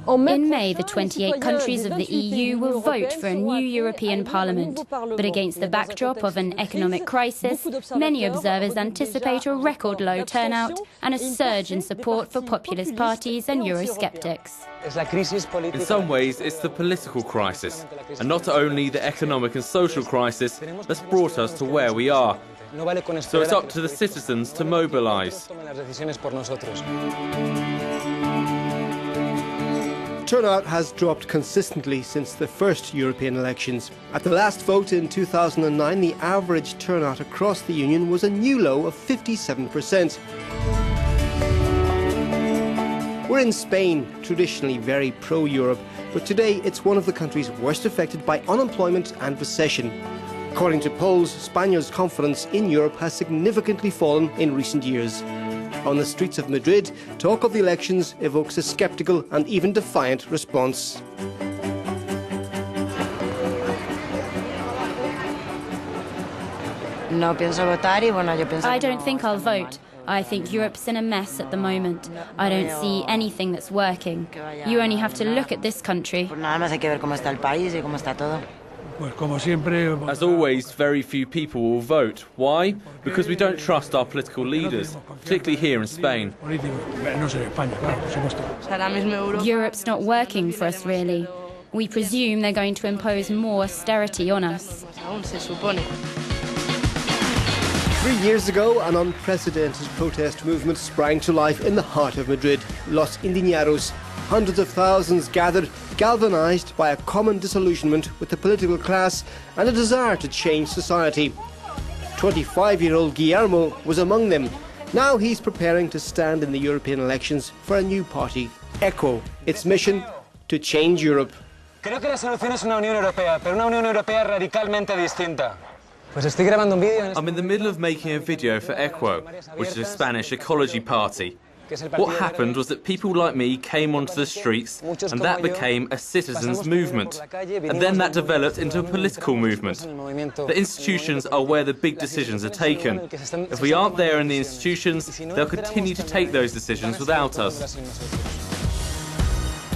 In May, the 28 countries of the EU will vote for a new European Parliament. But against the backdrop of an economic crisis, many observers anticipate a record-low turnout and a surge in support for populist parties and eurosceptics. In some ways, it's the political crisis, and not only the economic and social crisis that's brought us to where we are. So it's up to the citizens to mobilise. Turnout has dropped consistently since the first European elections. At the last vote in 2009, the average turnout across the Union was a new low of 57%. We're in Spain, traditionally very pro-Europe, but today it's one of the countries worst affected by unemployment and recession. According to polls, Spaniards' confidence in Europe has significantly fallen in recent years. On the streets of Madrid, talk of the elections evokes a sceptical and even defiant response. I don't think I'll vote. I think Europe's in a mess at the moment. I don't see anything that's working. You only have to look at this country. As always, very few people will vote. Why? Because we don't trust our political leaders, particularly here in Spain. Europe's not working for us, really. We presume they're going to impose more austerity on us. 3 years ago, an unprecedented protest movement sprang to life in the heart of Madrid, Los Indignados. Hundreds of thousands gathered, galvanised by a common disillusionment with the political class and a desire to change society. 25-year-old Guillermo was among them. Now he's preparing to stand in the European elections for a new party, ECO. Its mission, to change Europe. Creo que la solución es una Unión Europea, pero una Unión Europea radicalmente distinta. I'm in the middle of making a video for ECO, which is a Spanish ecology party. What happened was that people like me came onto the streets, and that became a citizens' movement. And then that developed into a political movement. The institutions are where the big decisions are taken. If we aren't there in the institutions, they'll continue to take those decisions without us.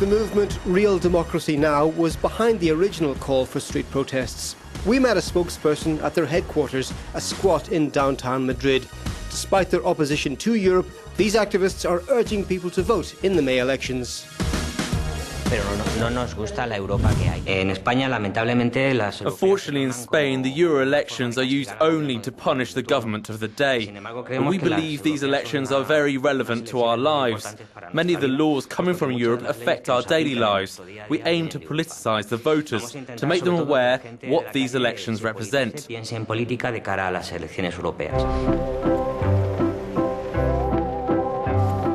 The movement Real Democracy Now! Was behind the original call for street protests. We met a spokesperson at their headquarters, a squat in downtown Madrid. Despite their opposition to Europe, these activists are urging people to vote in the May elections. Unfortunately, in Spain, the Euro elections are used only to punish the government of the day. But we believe these elections are very relevant to our lives. Many of the laws coming from Europe affect our daily lives. We aim to politicise the voters, to make them aware what these elections represent.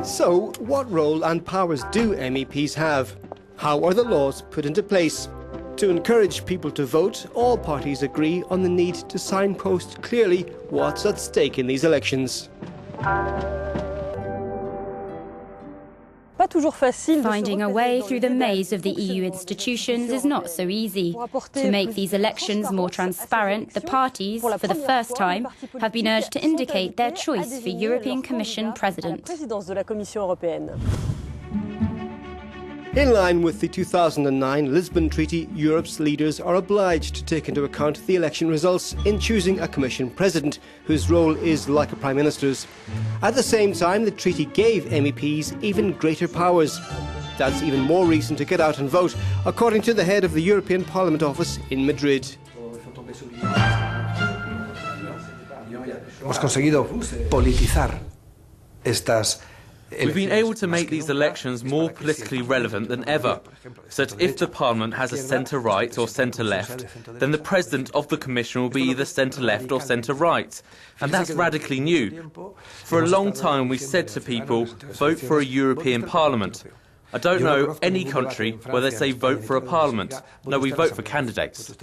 So, what role and powers do MEPs have? How are the laws put into place? To encourage people to vote, all parties agree on the need to signpost clearly what's at stake in these elections. Finding a way through the maze of the EU institutions is not so easy. To make these elections more transparent, the parties, for the first time, have been urged to indicate their choice for European Commission President. In line with the 2009 Lisbon Treaty, Europe's leaders are obliged to take into account the election results in choosing a Commission President, whose role is like a Prime Minister's. At the same time, the treaty gave MEPs even greater powers. That's even more reason to get out and vote, according to the head of the European Parliament office in Madrid. Hemos conseguido politizar estas. We've been able to make these elections more politically relevant than ever, so that if the Parliament has a centre-right or centre-left, then the President of the Commission will be either centre-left or centre-right, and that's radically new. For a long time we said to people, vote for a European Parliament. I don't know any country where they say vote for a Parliament. No, we vote for candidates.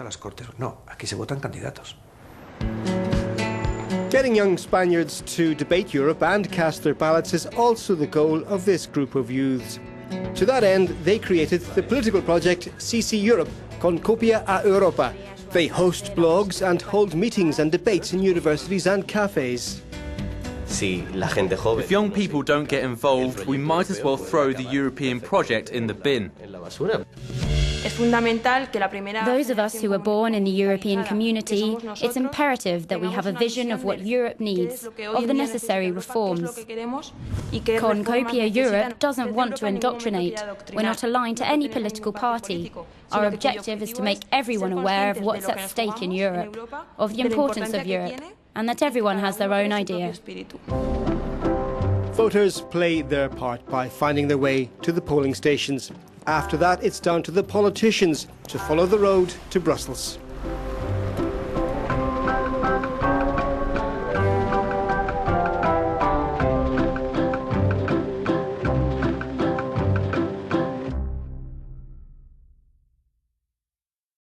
Getting young Spaniards to debate Europe and cast their ballots is also the goal of this group of youths. To that end, they created the political project CC Europe, con copia a Europa. They host blogs and hold meetings and debates in universities and cafes. If young people don't get involved, we might as well throw the European project in the bin. Those of us who were born in the European community, it's imperative that we have a vision of what Europe needs, of the necessary reforms. Cornucopia Europe doesn't want to indoctrinate. We're not aligned to any political party. Our objective is to make everyone aware of what's at stake in Europe, of the importance of Europe, and that everyone has their own idea. Voters play their part by finding their way to the polling stations. After that, it's down to the politicians to follow the road to Brussels.